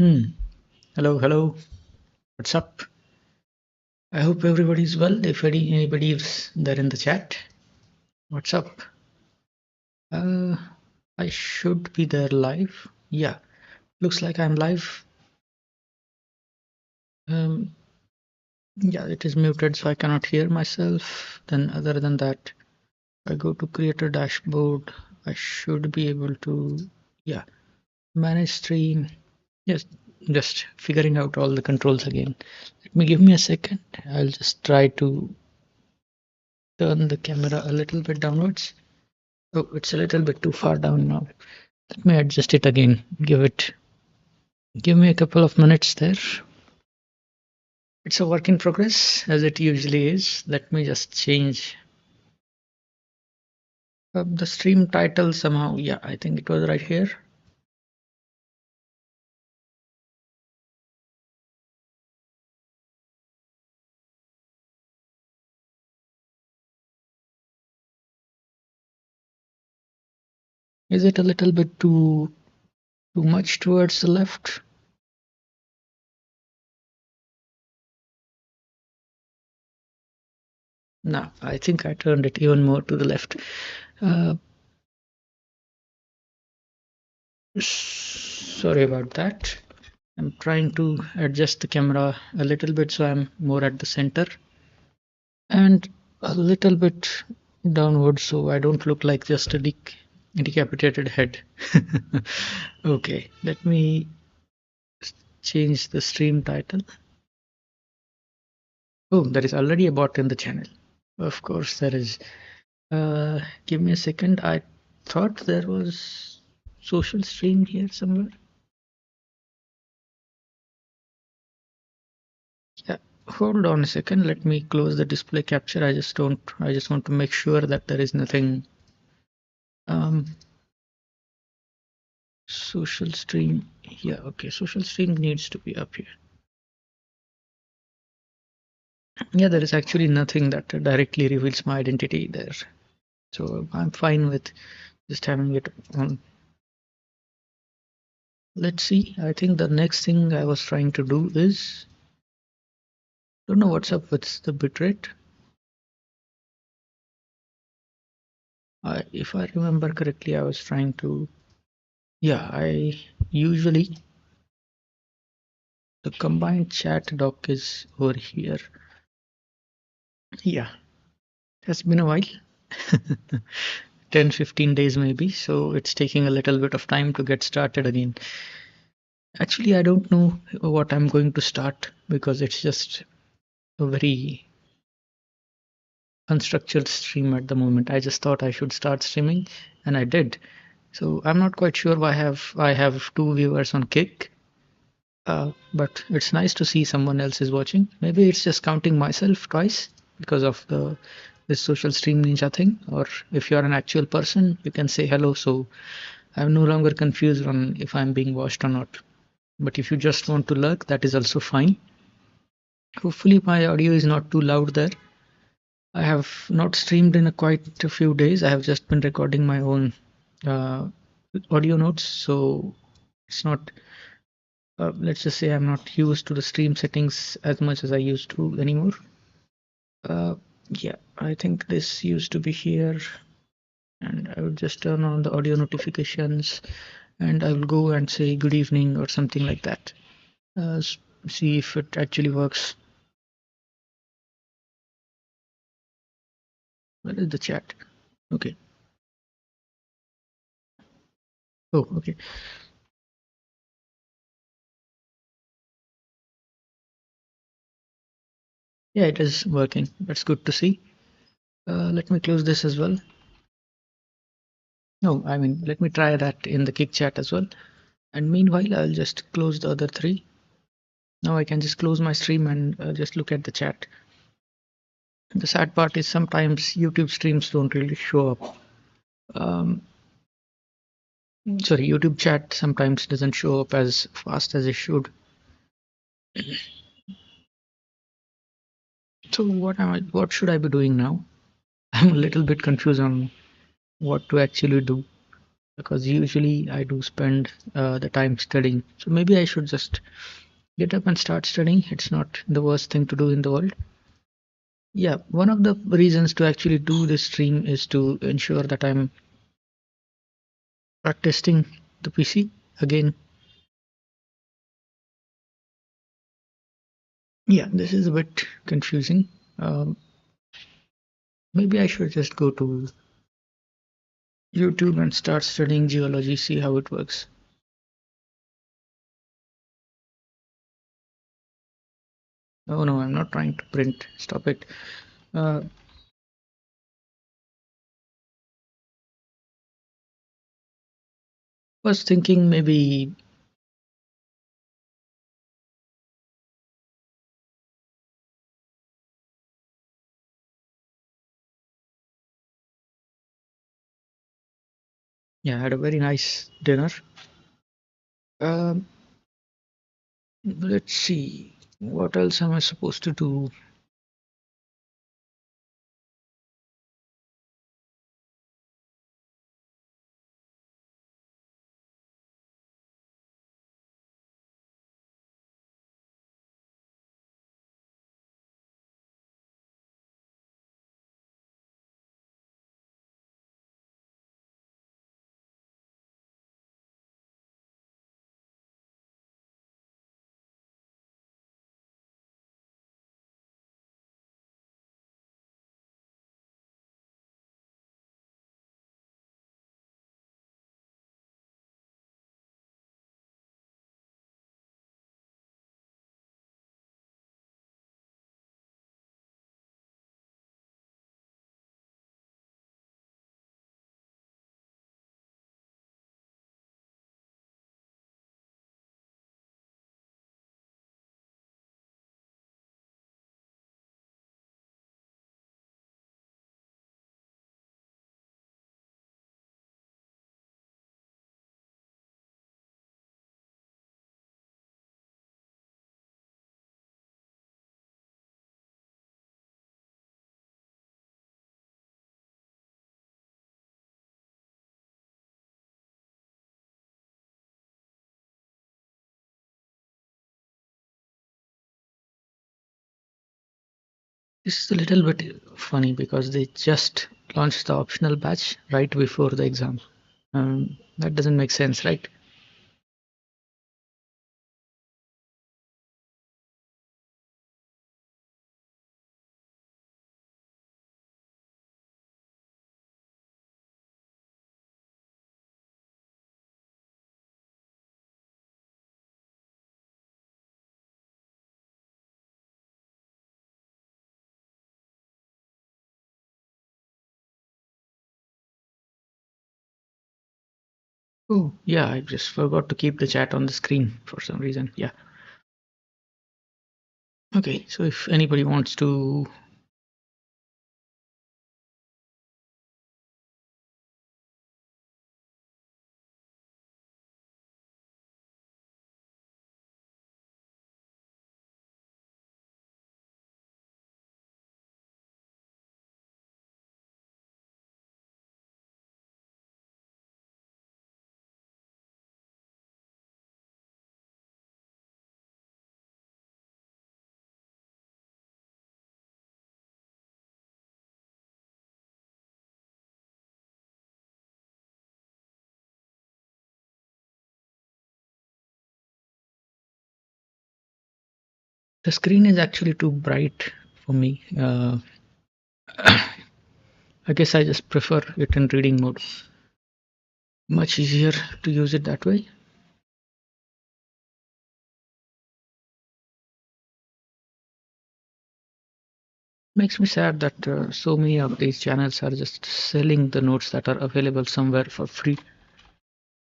Hmm. Hello, hello. What's up? I hope everybody's well. If anybody is there in the chat, what's up? Uh, I should be there live. Yeah, looks like I'm live. Um, yeah, it is muted, so I cannot hear myself. Then, other than that, I go to creator dashboard. I should be able to, yeah, manage stream. Yes, just figuring out all the controls again. Give me a second. I'll just try to turn the camera a little bit downwards. Oh, it's a little bit too far down now. Let me adjust it again. Give me a couple of minutes there. It's a work in progress as it usually is. Let me just change the stream title somehow. Yeah, I think it was right here. Is it a little bit too much towards the left? No, I think I turned it even more to the left. Uh, Sorry about that. I'm trying to adjust the camera a little bit so I'm more at the center and a little bit downwards so I don't look like just a decapitated head. Okay, let me change the stream title. Oh, there is already a bot in the channel. Of course, there is. Give me a second. I thought there was social stream here somewhere. Yeah, hold on a second. Let me close the display capture. I just want to make sure that there is nothing. Um, Social stream. Yeah, okay. Social stream needs to be up here. Yeah, there is actually nothing that directly reveals my identity there. So I'm fine with just having it on. Let's see. I think the next thing I was trying to do is, don't know what's up with the bitrate. If I remember correctly, I was trying to, yeah, I usually, the combined chat doc is over here. Yeah, it has been a while. 10-15 days maybe, so it's taking a little bit of time to get started again. Actually, I don't know what I'm going to start because it's just a very unstructured stream at the moment. I just thought I should start streaming and I did. So I'm not quite sure why I have two viewers on Kick. But it's nice to see someone else is watching. Maybe it's just counting myself twice because of this social stream ninja thing. Or if you're an actual person, you can say hello. So I'm no longer confused on if I'm being watched or not. But if you just want to lurk, that is also fine. Hopefully my audio is not too loud there. I have not streamed in quite a few days. I have just been recording my own uh, audio notes, so it's not. Let's just say I'm not used to the stream settings as much as I used to anymore. Uh, yeah, I think this used to be here, and I would just turn on the audio notifications, and I will go and say good evening or something like that. See if it actually works. Where is the chat? Okay. Oh, okay. Yeah, it is working. That's good to see. Let me close this as well. No, I mean, let me try that in the Kick chat as well. And meanwhile, I'll just close the other three. Now I can just close my stream and just look at the chat. The sad part is sometimes YouTube streams don't really show up. Um, Sorry, YouTube chat sometimes doesn't show up as fast as it should. So what should I be doing now? I'm a little bit confused on what to actually do. because usually I do spend the time studying. So maybe I should just get up and start studying. It's not the worst thing to do in the world. Yeah, one of the reasons to actually do this stream is to ensure that I'm testing the PC again. Yeah, this is a bit confusing. Um, Maybe I should just go to YouTube and start studying geology, see how it works. Oh no, I'm not trying to print. Stop it. Uh, was thinking maybe. Yeah, I had a very nice dinner. Um, let's see. What else am I supposed to do? This is a little bit funny because they just launched the optional batch right before the exam. That doesn't make sense, right? Oh, yeah, I just forgot to keep the chat on the screen for some reason. Yeah. Okay, so if anybody wants to. The screen is actually too bright for me. I guess I just prefer it in reading mode. Much easier to use it that way. Makes me sad that so many of these channels are just selling the notes that are available somewhere for free.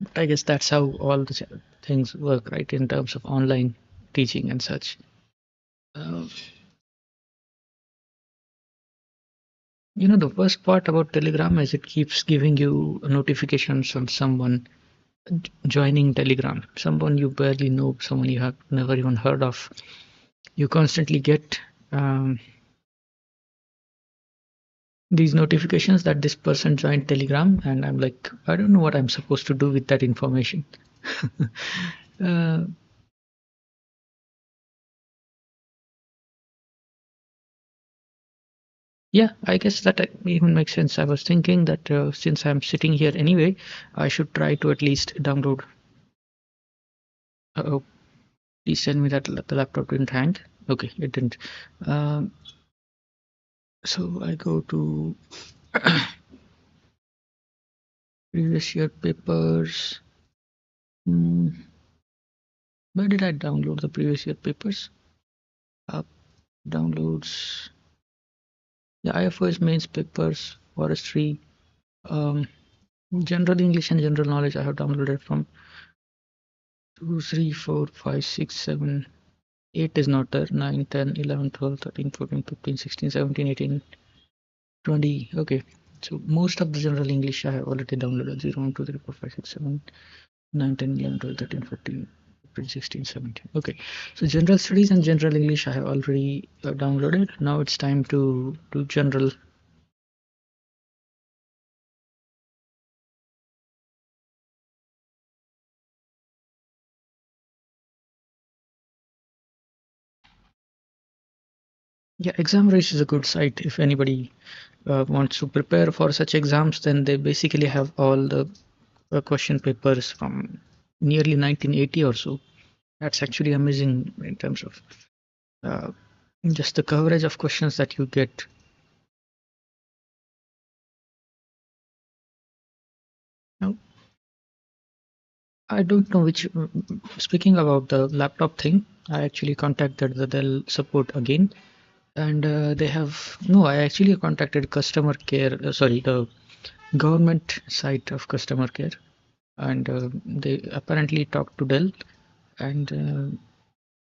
But I guess that's how all the things work, right? In terms of online teaching and such. Uh, the worst part about Telegram is it keeps giving you notifications from someone joining Telegram, someone you barely know, someone you have never even heard of. You constantly get um, these notifications that this person joined Telegram, and I'm like, I don't know what I'm supposed to do with that information. uh, yeah, I guess that even makes sense. I was thinking that since I'm sitting here anyway, I should try to at least download. Oh, please tell me that the laptop didn't hang. Okay, it didn't. Um, so I go to previous year papers. Hmm, where did I download the previous year papers? Up downloads. Yeah, IFOS mains papers, forestry, um, general English and general knowledge. I have downloaded from 2, 3, 4, 5, 6, 7, 8 is not there. 9, 10, 11, 12, 13, 14, 15, 16, 17, 18, 20. Okay. So most of the general English I have already downloaded. 0, 1, 2, 3, 4, 5, 6, 7, 9, 10, 11, 12, 13, 14, 15, 16, 17. Okay. So general studies and general English I have already downloaded. Now it's time to do general. Yeah, Examrush is a good site. If anybody wants to prepare for such exams, then they basically have all the question papers from nearly 1980 or so. That's actually amazing in terms of uh, just the coverage of questions that you get. Now, I don't know which. Speaking about the laptop thing, I actually contacted the Dell support again, and they have no. I actually contacted customer care. Sorry, the government site of customer care, and they apparently talked to Dell, and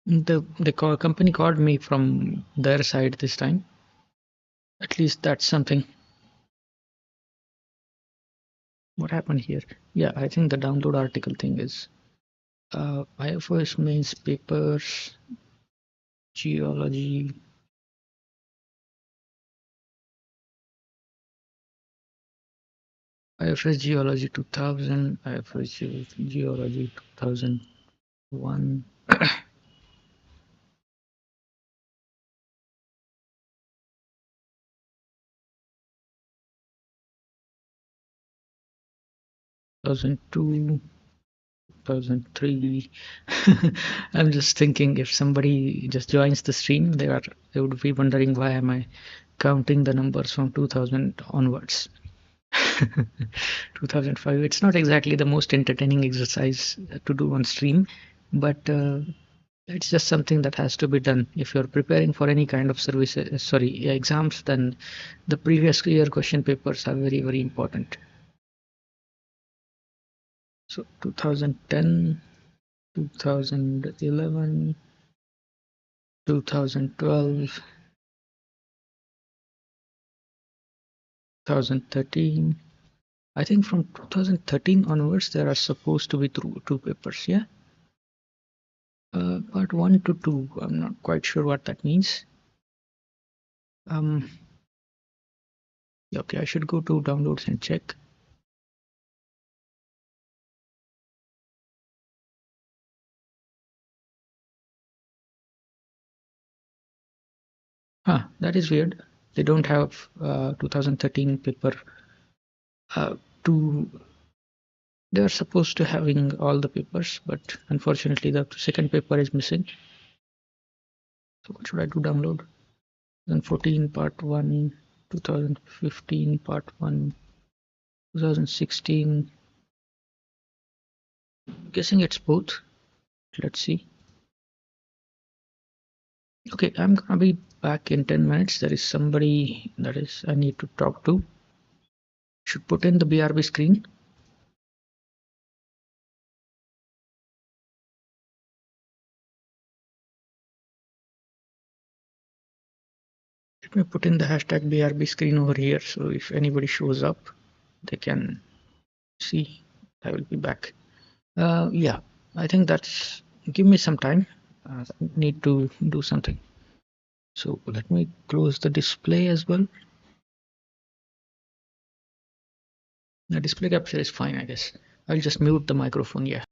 the company called me from their side this time. At least that's something. What happened here? Yeah, I think the download article thing is IFOS mains papers, geology. IFS Geology 2000, IFS Geology 2001, 2002, 2003. I'm just thinking if somebody just joins the stream, they would be wondering why am I counting the numbers from 2000 onwards. 2005. It's not exactly the most entertaining exercise to do on stream, but it's just something that has to be done. If you're preparing for any kind of service, sorry, exams, then the previous year question papers are very, very important. So 2010, 2011, 2012, 2013. I think from 2013 onwards, there are supposed to be two papers, yeah? Part 1 to 2, I'm not quite sure what that means. Um, yeah, okay, I should go to downloads and check. That is weird. They don't have 2013 paper. To They're supposed to having all the papers, but unfortunately the second paper is missing. So what should I do? Download 2014 part 1, 2015 part 1, 2016. I'm guessing it's both. Let's see. Okay, I'm gonna be back in 10 minutes. There is somebody that is I need to talk to. Should put in the BRB screen. Let me put in the hashtag BRB screen over here, so if anybody shows up, they can see. I will be back. Yeah, I think that's. Give me some time. Need to do something. So let me close the display as well. The display capture is fine, I guess. I'll just mute the microphone. Yeah.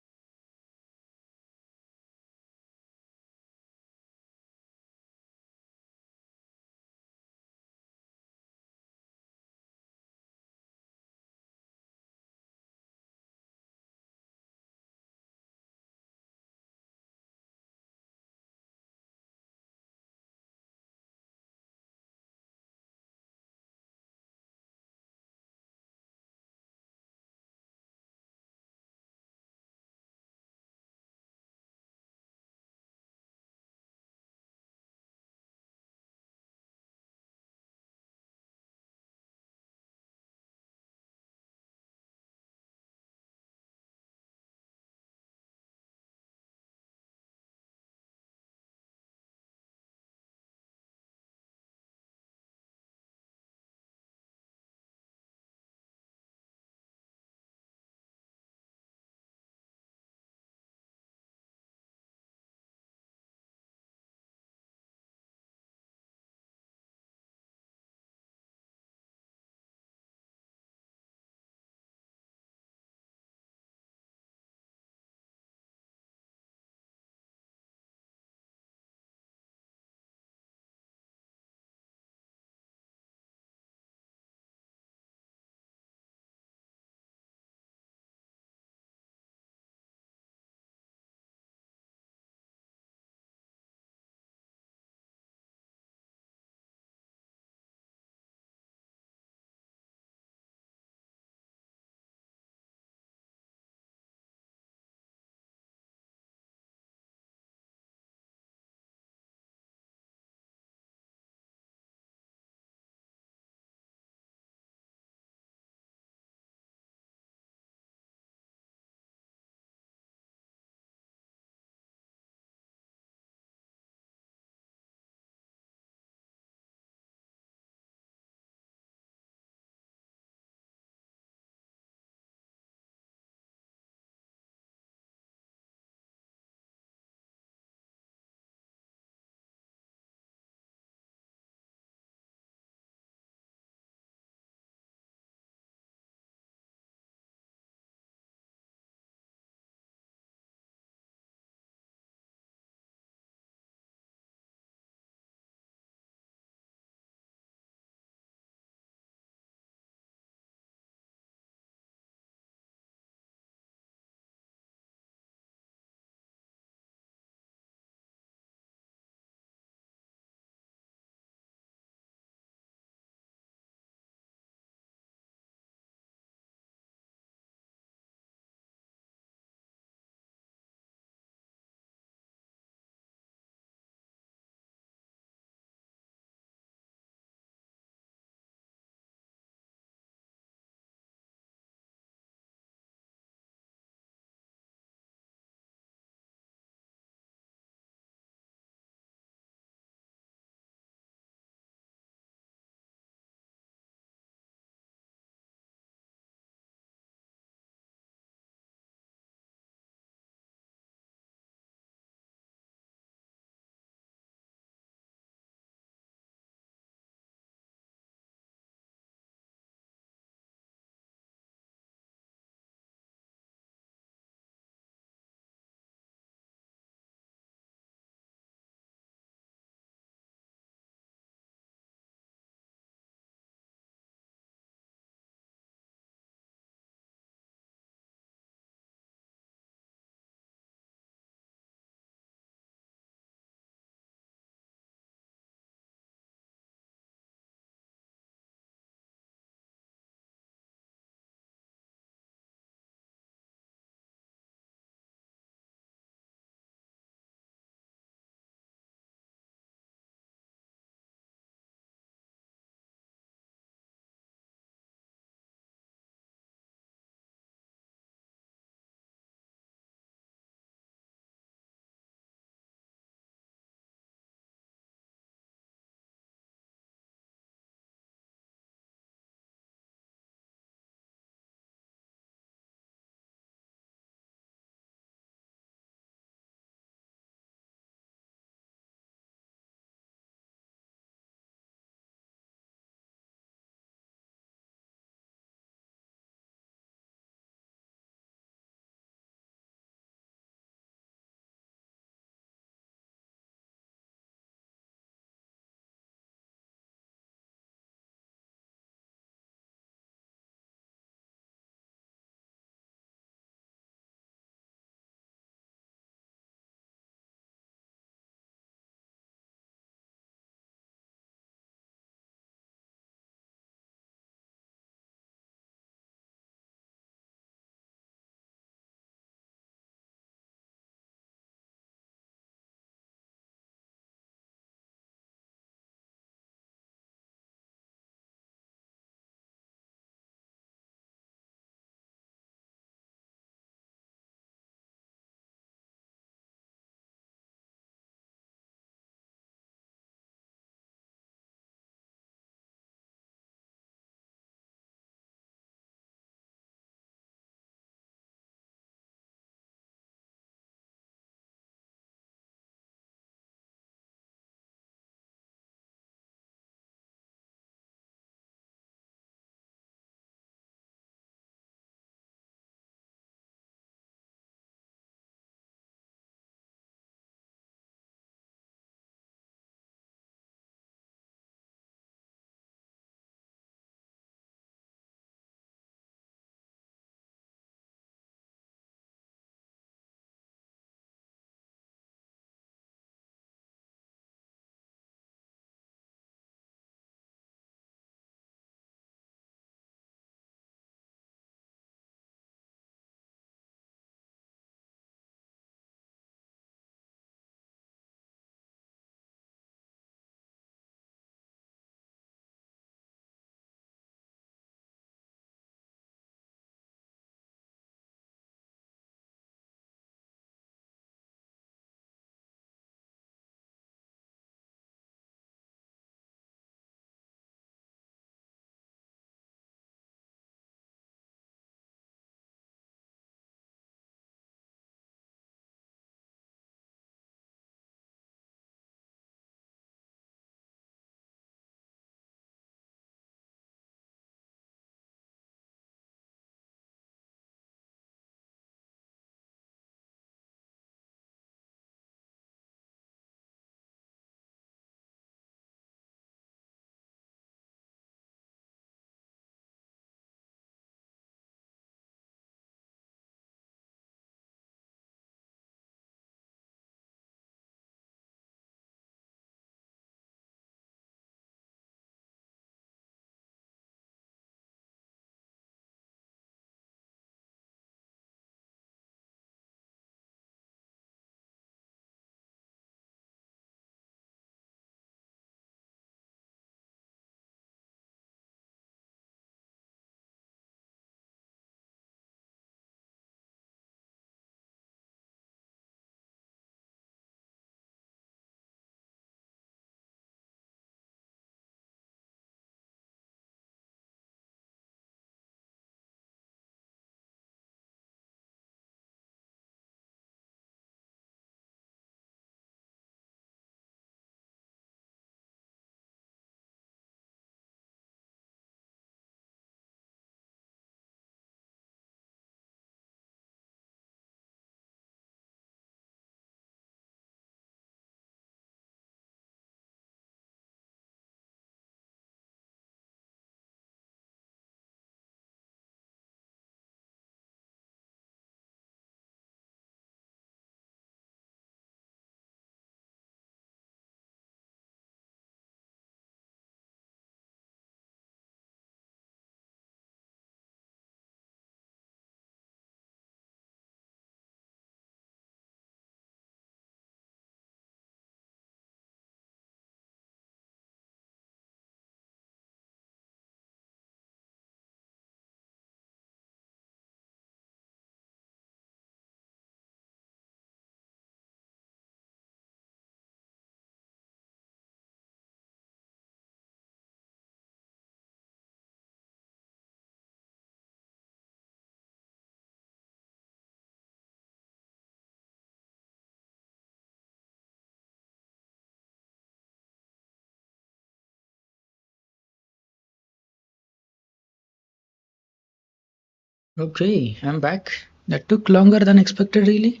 Okay, I'm back. That took longer than expected, really.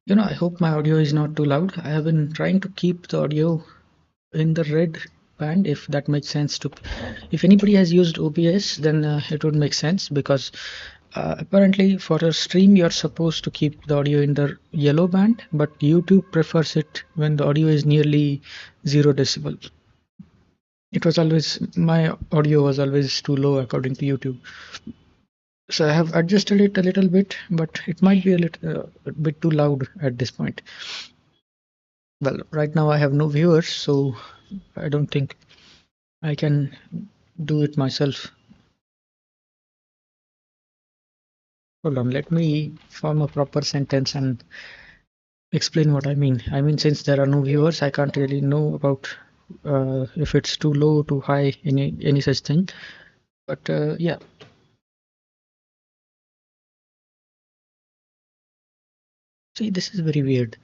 I hope my audio is not too loud. I have been trying to keep the audio in the red band, if that makes sense to. If anybody has used OBS, then it would make sense because apparently for a stream you're supposed to keep the audio in the yellow band, but YouTube prefers it when the audio is nearly 0 decibel. It was always my audio was always too low according to YouTube. So I have adjusted it a little bit, but it might be a bit too loud at this point. Well, right now I have no viewers, so I don't think I can do it myself. Hold on, let me form a proper sentence and explain what I mean. I mean, since there are no viewers, I can't really know about if it's too low, too high, any such thing. But yeah, see, this is very weird.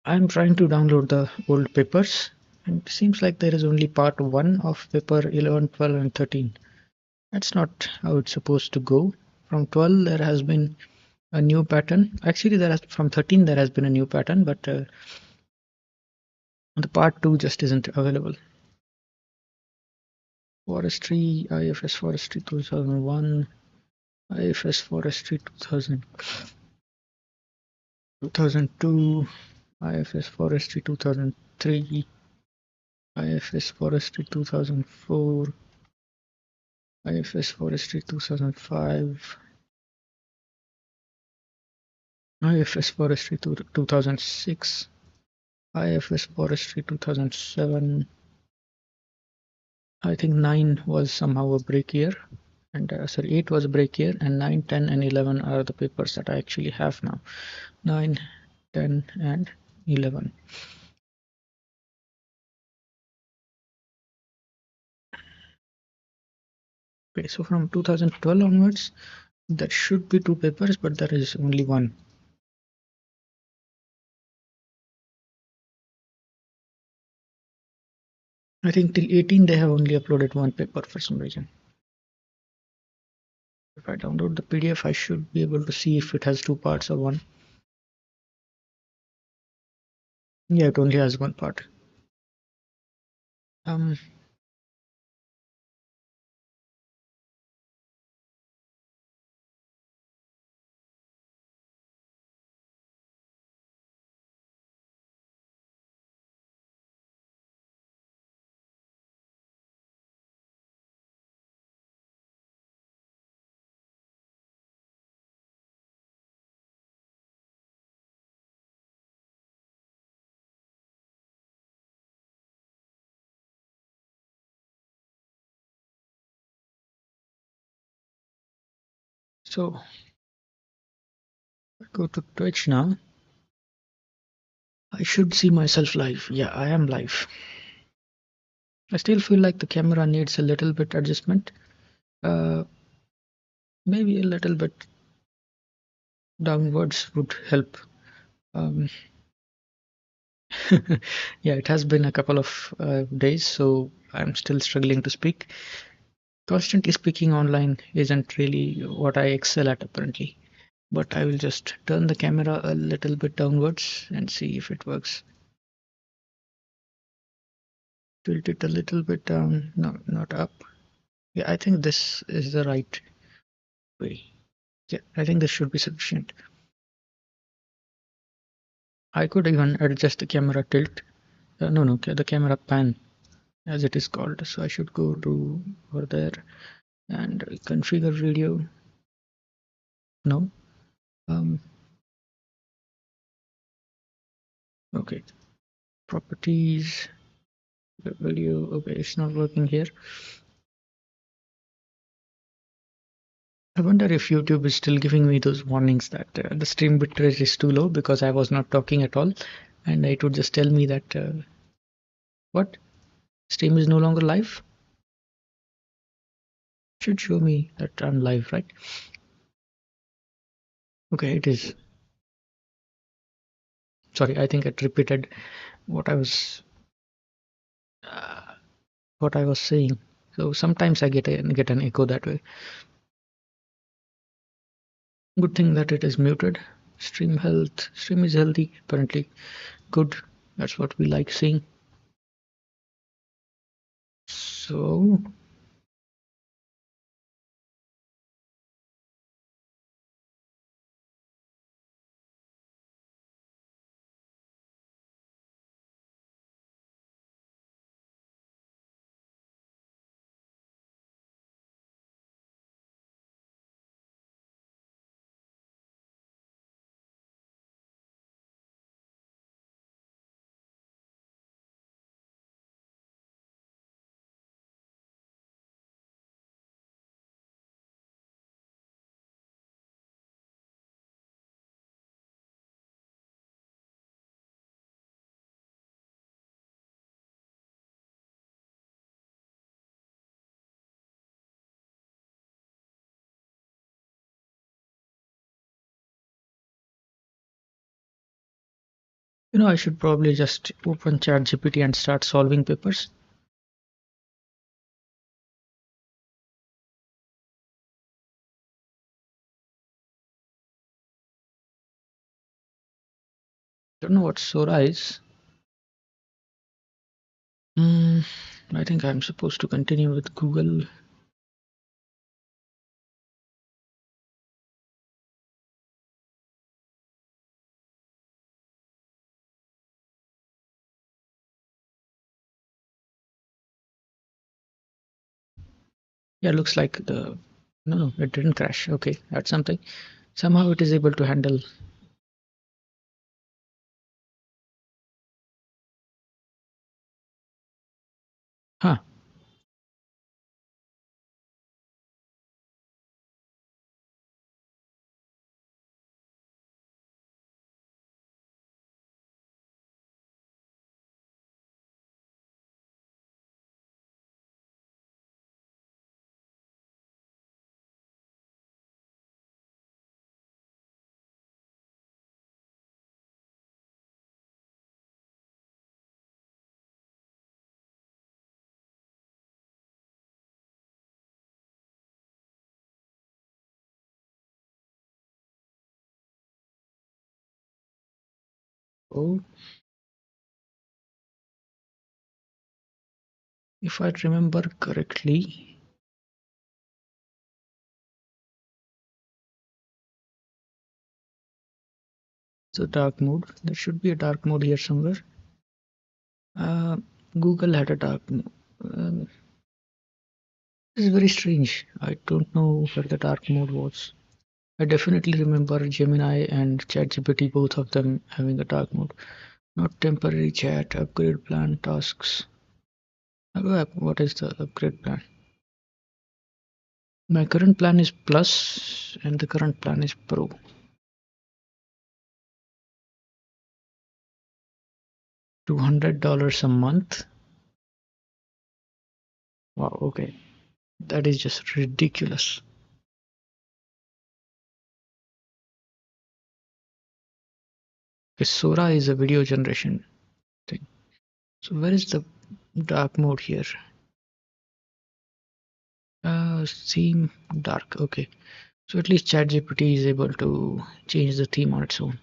I'm trying to download the old papers, and it seems like there is only part 1 of paper 11, 12, and 13. That's not how it's supposed to go. From 12, there has been a new pattern. Actually, from 13 there has been a new pattern, but the part 2 just isn't available. Forestry, IFS Forestry 2001, IFS Forestry 2000, 2002, IFS Forestry 2003, IFS Forestry 2004, IFS Forestry 2005, IFS Forestry 2006, IFS Forestry 2007. I think 9 was somehow a break year, and sorry, 8 was a break year, and 9, 10, and 11 are the papers that I actually have now. 9, 10, and 11. Okay, so from 2012 onwards, there should be 2 papers, but there is only 1. I think till 18 they have only uploaded 1 paper for some reason. If I download the PDF, I should be able to see if it has 2 parts or 1. Yeah, it only has 1 part. Um, so I go to Twitch now. I should see myself live. Yeah, I am live. I still feel like the camera needs a little bit adjustment. Uh, Maybe a little bit downwards would help. Um, yeah, it has been a couple of days, so I'm still struggling to speak. Constantly speaking online isn't really what I excel at, apparently. But I will just turn the camera a little bit downwards and see if it works. Tilt it a little bit down, no, not up. Yeah, I think this is the right way. Yeah, I think this should be sufficient. I could even adjust the camera tilt. No, the camera pan, as it is called. So I should go to over there and configure video. No. Um, okay. Properties, video. Okay, it's not working here. I wonder if YouTube is still giving me those warnings that the stream bitrate is too low because I was not talking at all, and it would just tell me that what stream is no longer live. Should show me that I'm live, right? Okay, it is. Sorry, I think it repeated what I was uh, what I was saying. So sometimes I get an echo that way. Good thing that it is muted. Stream is healthy, apparently. Good. That's what we like seeing. So I should probably just open ChatGPT and start solving papers. Don't know what Sora is. Hmm, I think I'm supposed to continue with Google. Yeah, looks like the no, it didn't crash. Okay, that's something. Somehow it is able to handle. Huh. Oh, if I remember correctly, it's a dark mode. There should be a dark mode here somewhere. Uh, Google had a dark mode. Um, this is very strange. I don't know where the dark mode was. I definitely remember Gemini and ChatGPT, both of them having a dark mode. Not temporary chat, upgrade plan, tasks. What is the upgrade plan? My current plan is plus and the current plan is pro. $200 a month. Wow, okay. That is just ridiculous. Okay, Sora is a video generation thing. So where is the dark mode here? Theme dark. Okay. So at least ChatGPT is able to change the theme on its own.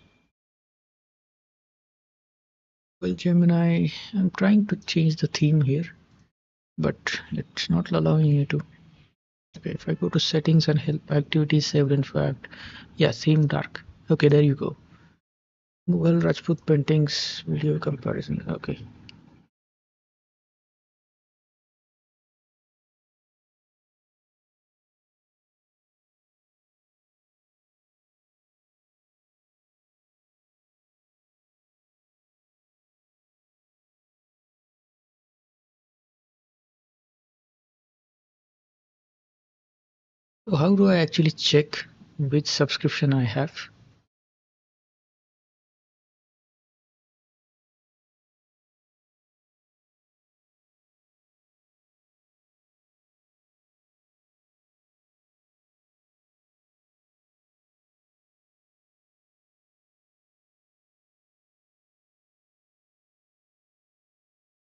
Well, Gemini, I'm trying to change the theme here, but it's not allowing me to. Okay, if I go to settings and help activities saved in fact, yeah, theme dark. Okay, there you go. Google Rajput paintings video comparison. Okay. So how do I actually check which subscription I have?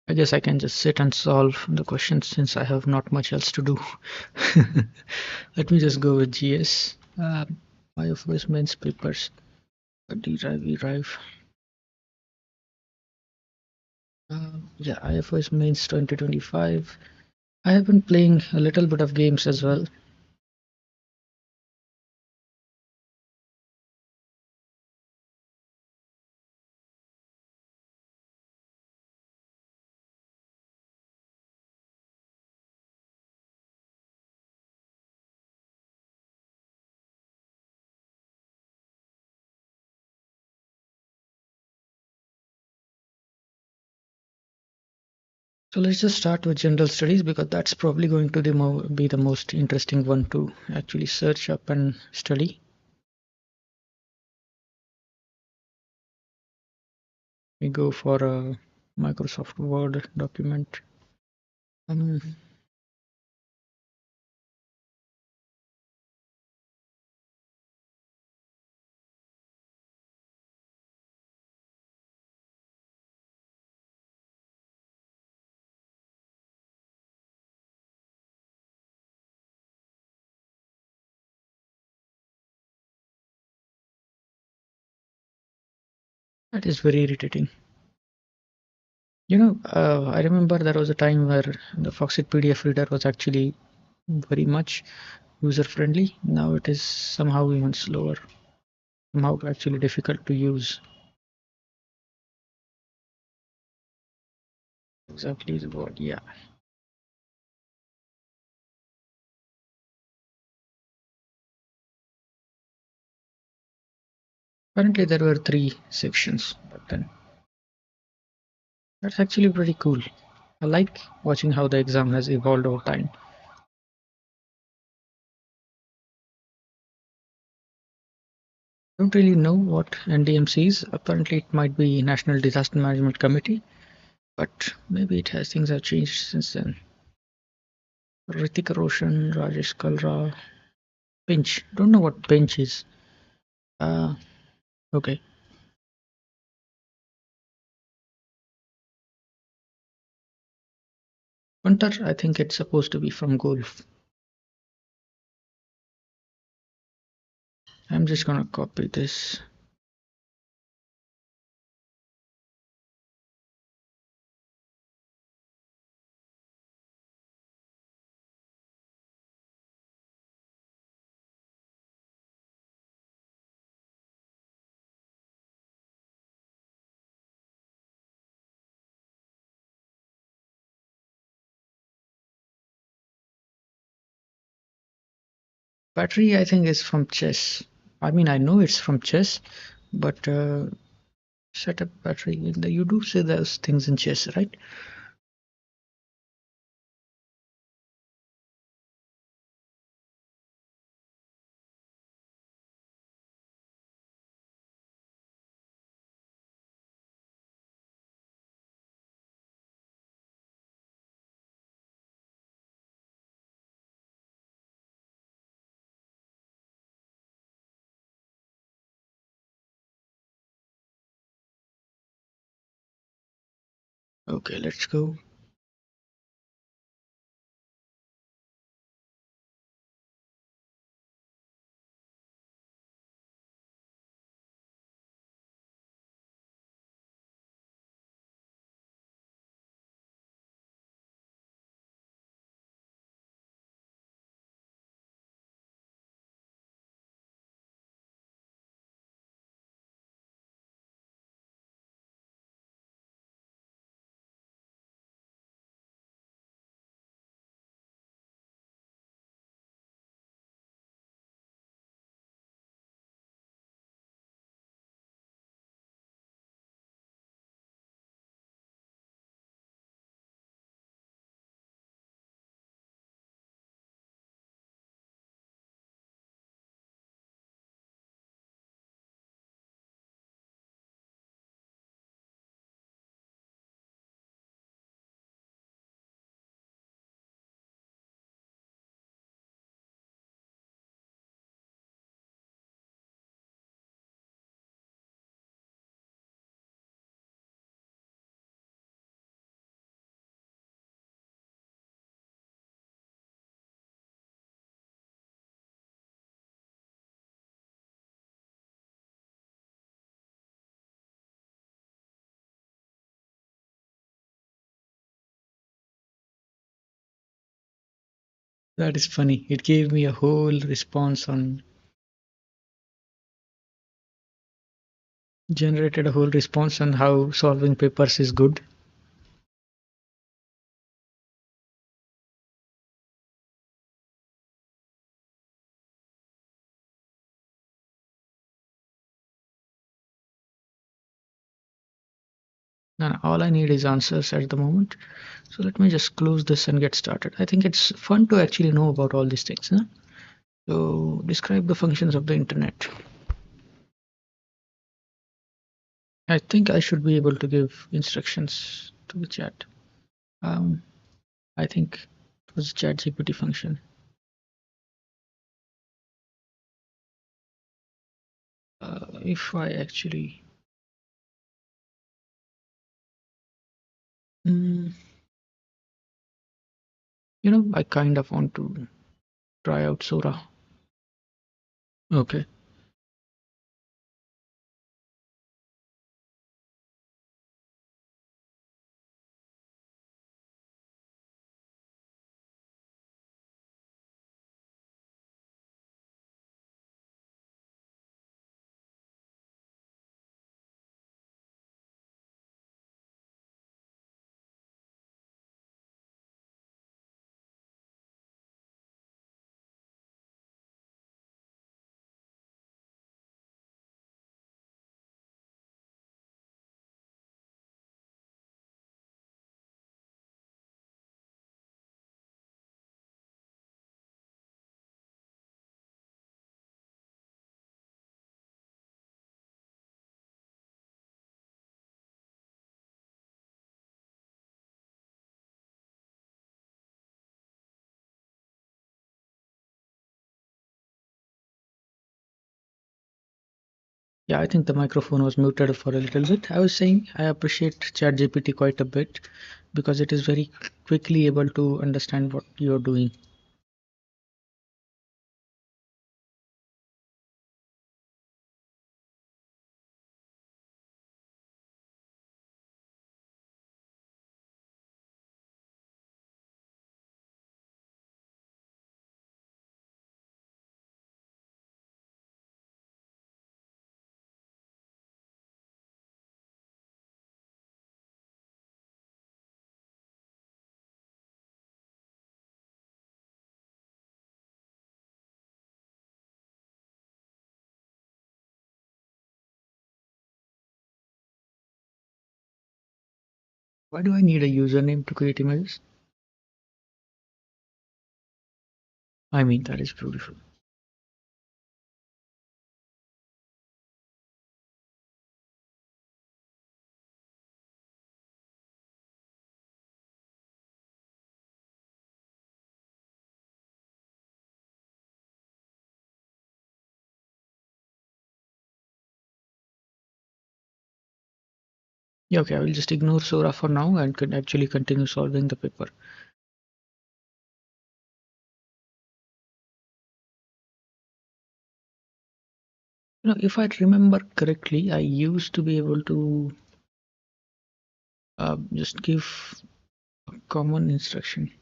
I guess I can just sit and solve the questions since I have not much else to do. Let me just go with GS. IFOS mains papers. Derive, derive. Yeah, IFOS mains 2025. I have been playing a little bit of games as well. So let's just start with general studies because that's probably going to be the most interesting one to actually search up and study. We go for a Microsoft Word document. Um, that is very irritating. I remember there was a time where the Foxit PDF reader was actually very much user friendly. Now it is somehow even slower, somehow actually difficult to use. Exactly the word, yeah. Currently, there were three sections back then. That's actually pretty cool. I like watching how the exam has evolved over time. Don't really know what NDMC is. Apparently, it might be National Disaster Management Committee, but maybe it has things have changed since then. Ritika Roshan, Rajesh Kalra, Pinch. Don't know what Pinch is. Uh, okay. Punter, I think it's supposed to be from golf. I'm just gonna copy this. Battery, I think, is from chess. I mean, I know it's from chess, but setup battery. You do say those things in chess, right? Okay, let's go. That is funny. It gave me a whole response on generated a whole response on how solving papers is good. And all I need is answers at the moment. So let me just close this and get started. I think it's fun to actually know about all these things. Huh? So describe the functions of the internet. I think I should be able to give instructions to the chat. Um, I think it was a chat GPT function. If I actually, mm, I kind of want to try out Sora. Okay. Yeah, I think the microphone was muted for a little bit. I was saying I appreciate ChatGPT quite a bit because it is very quickly able to understand what you're doing. Why do I need a username to create images? I mean, that is beautiful. Yeah, okay, I will just ignore Sora for now and can actually continue solving the paper. If I remember correctly, I used to be able to just give a common instruction.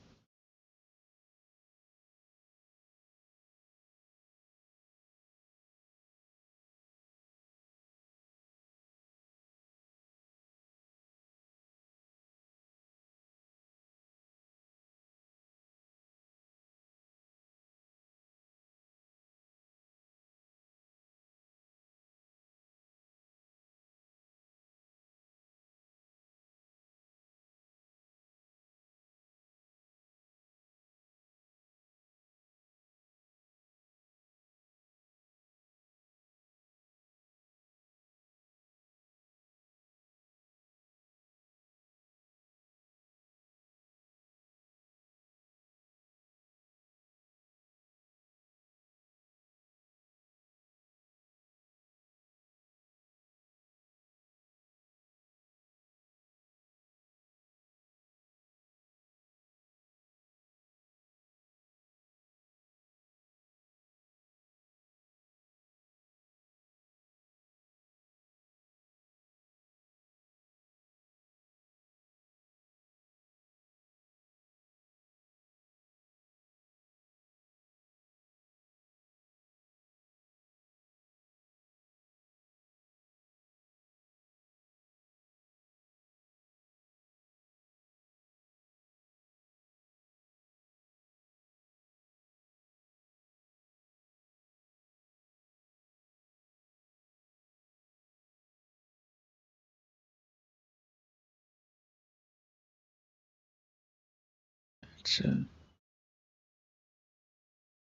That's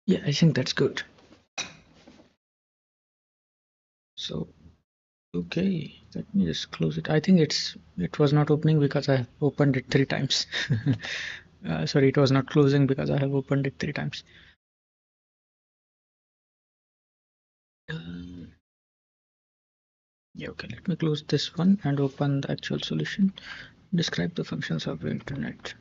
yeah, I think that's good. So okay, let me just close it. I think it was not opening because I opened it 3 times. Sorry, it was not closing because I have opened it 3 times. Um, yeah, okay, let me close this one and open the actual solution. Describe the functions of the internet.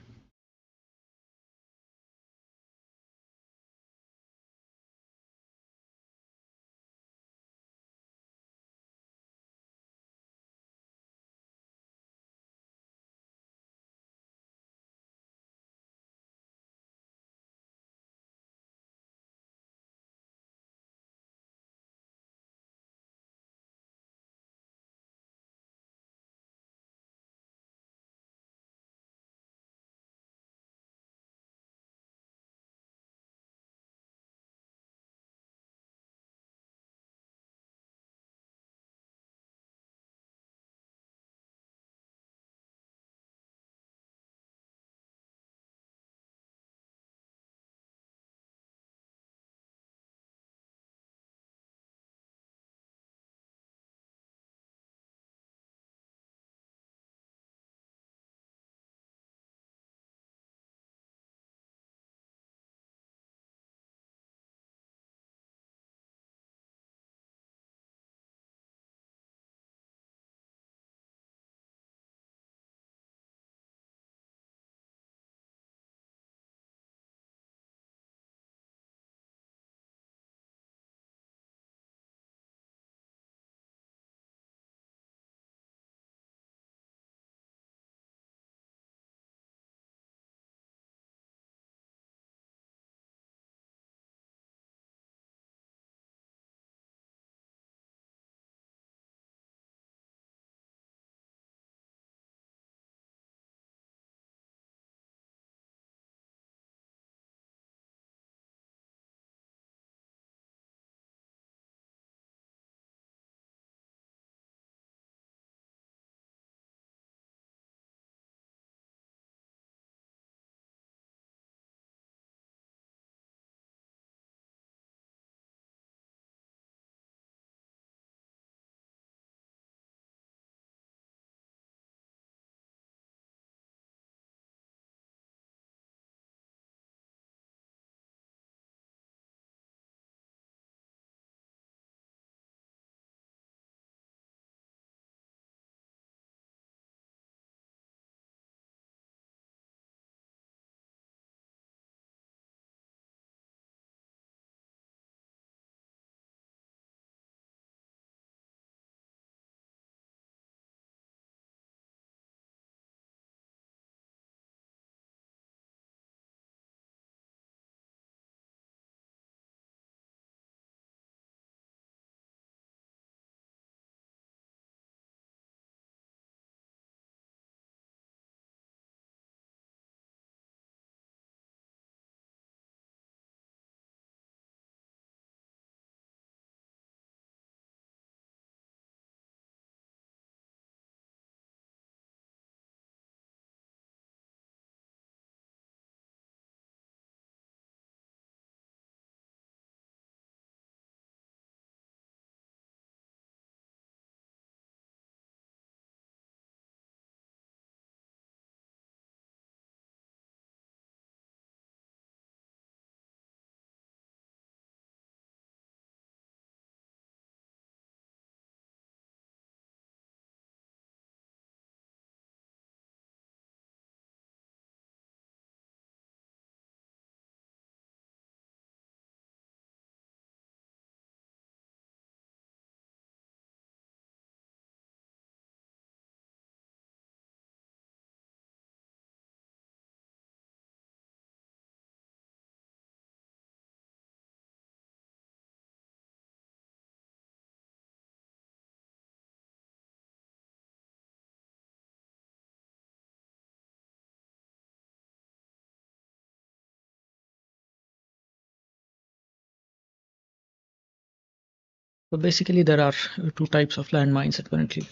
So basically, there are two types of landmines apparently: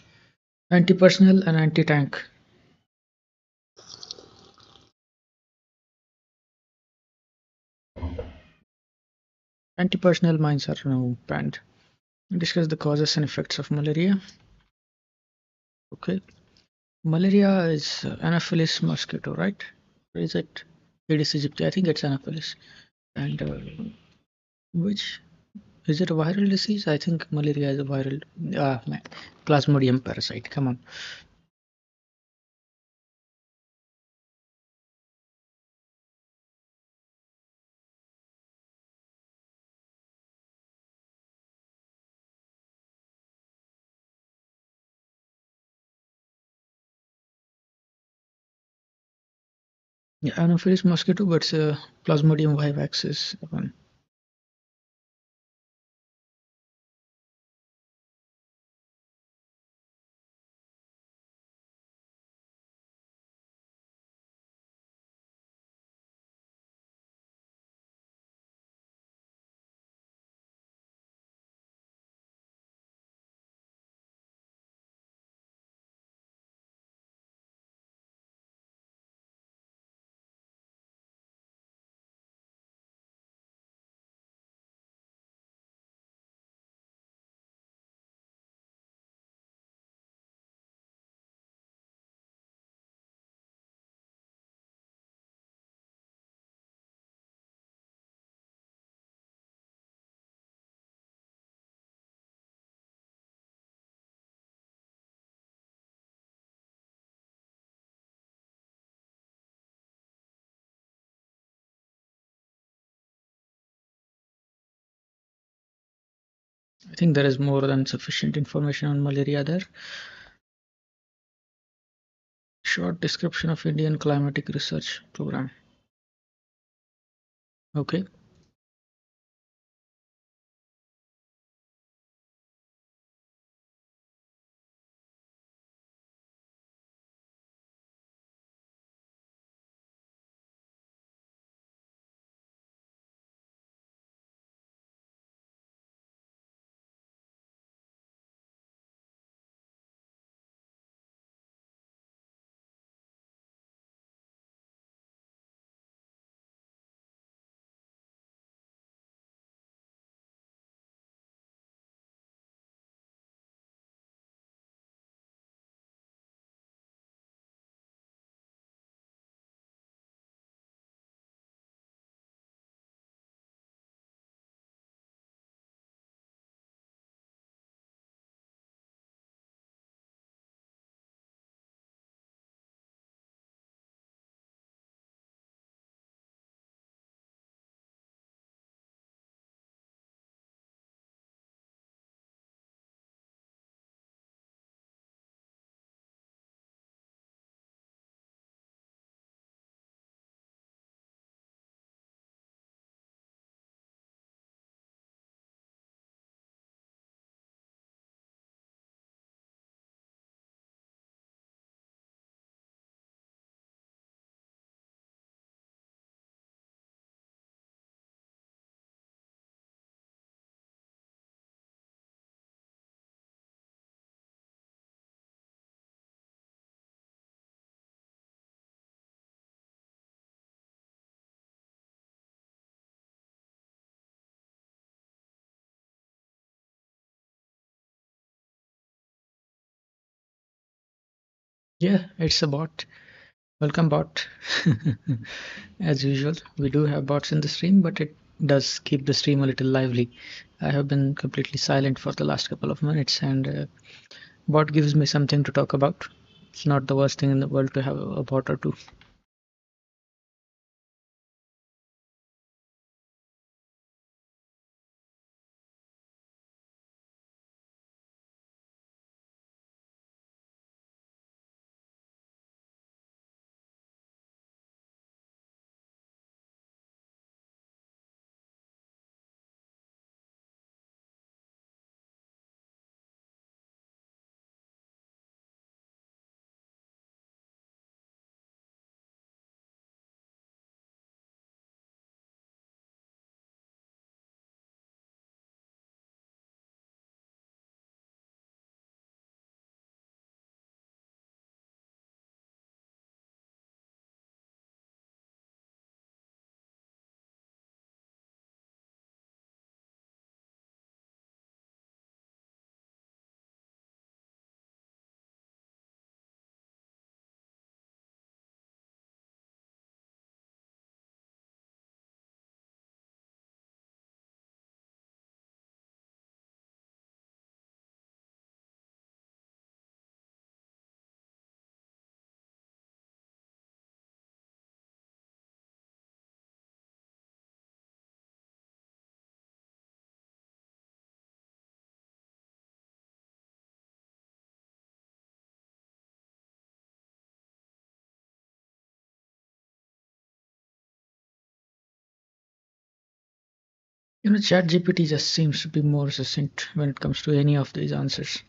anti-personnel and anti-tank. Antipersonnel mines are now banned. Discuss the causes and effects of malaria. Okay. Malaria is Anopheles mosquito, right? Or is it Aedes aegypti? I think it's Anopheles. And which is it a viral disease? I think malaria is a viral plasmodium parasite. Come on. Yeah, Anopheles mosquito, but it's a Plasmodium vivax one. I think there is more than sufficient information on malaria there. Short description of Indian climatic research program. Okay. Yeah, it's a bot. Welcome bot. As usual, we do have bots in the stream, but it does keep the stream a little lively. I have been completely silent for the last couple of minutes, and bot gives me something to talk about. It's not the worst thing in the world to have a bot or two. ChatGPT just seems to be more succinct when it comes to any of these answers.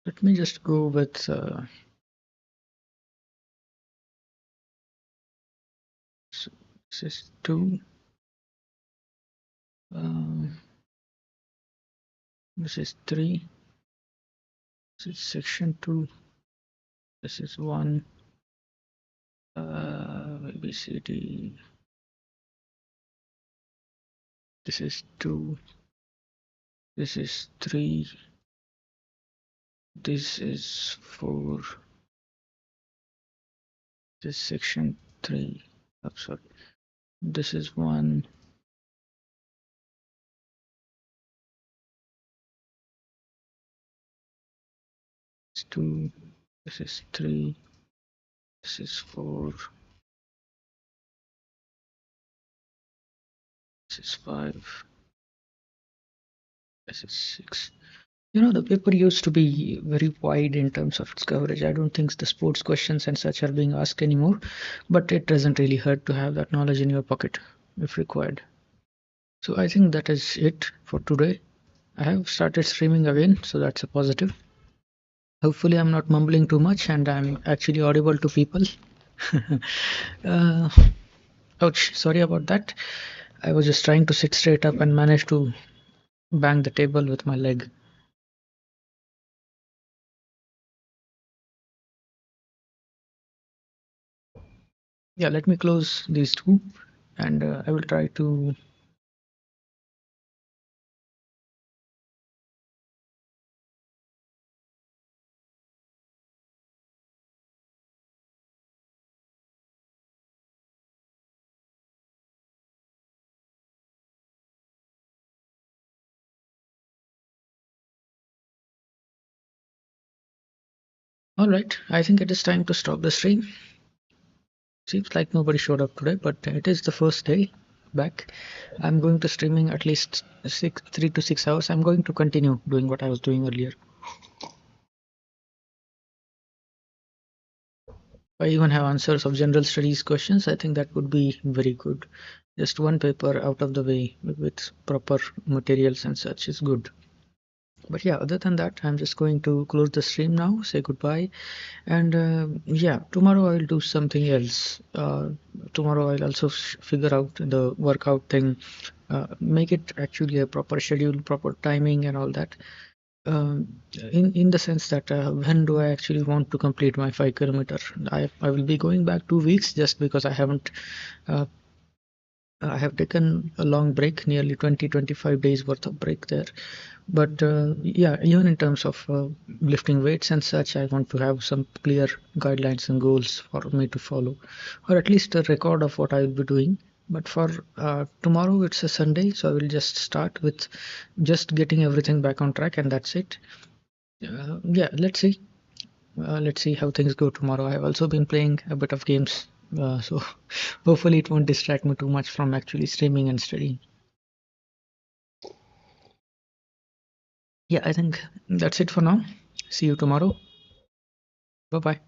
Let me just go with this is 2. Um, this is 3. This is section 2. This is 1. A, B, C, D. This is 2. This is 3. This is 4. This is section 3. Oh, sorry. This is 1. This is 2. This is 3. This is 4. This is 5. This is 6. The paper used to be very wide in terms of its coverage. I don't think the sports questions and such are being asked anymore, but it doesn't really hurt to have that knowledge in your pocket if required. So I think that is it for today. I have started streaming again, so that's a positive. Hopefully, I'm not mumbling too much and I'm actually audible to people. uh, Ouch, sorry about that. I was just trying to sit straight up and managed to bang the table with my leg. Yeah, let me close these two and I will try to. Alright, I think it is time to stop the stream. Seems like nobody showed up today, but it is the first day back. I'm going to streaming at least 3 to 6 hours. I'm going to continue doing what I was doing earlier. I even have answers of general studies questions. I think that would be very good. Just one paper out of the way with proper materials and such is good. But yeah, other than that, I'm just going to close the stream now, say goodbye, and yeah, tomorrow I'll do something else. Tomorrow I'll also figure out the workout thing, make it actually a proper schedule, proper timing, and all that. In the sense that when do I actually want to complete my 5 kilometer? I will be going back 2 weeks just because uh, I have taken a long break, nearly 20-25 days worth of break there. But yeah, even in terms of lifting weights and such, I want to have some clear guidelines and goals for me to follow, or at least a record of what I will be doing. But for tomorrow, it's a Sunday, so I will just start with just getting everything back on track, and that's it. Yeah, let's see. let's see how things go tomorrow. I've also been playing a bit of games, so hopefully it won't distract me too much from actually streaming and studying. Yeah, I think that's it for now. See you tomorrow. Bye bye.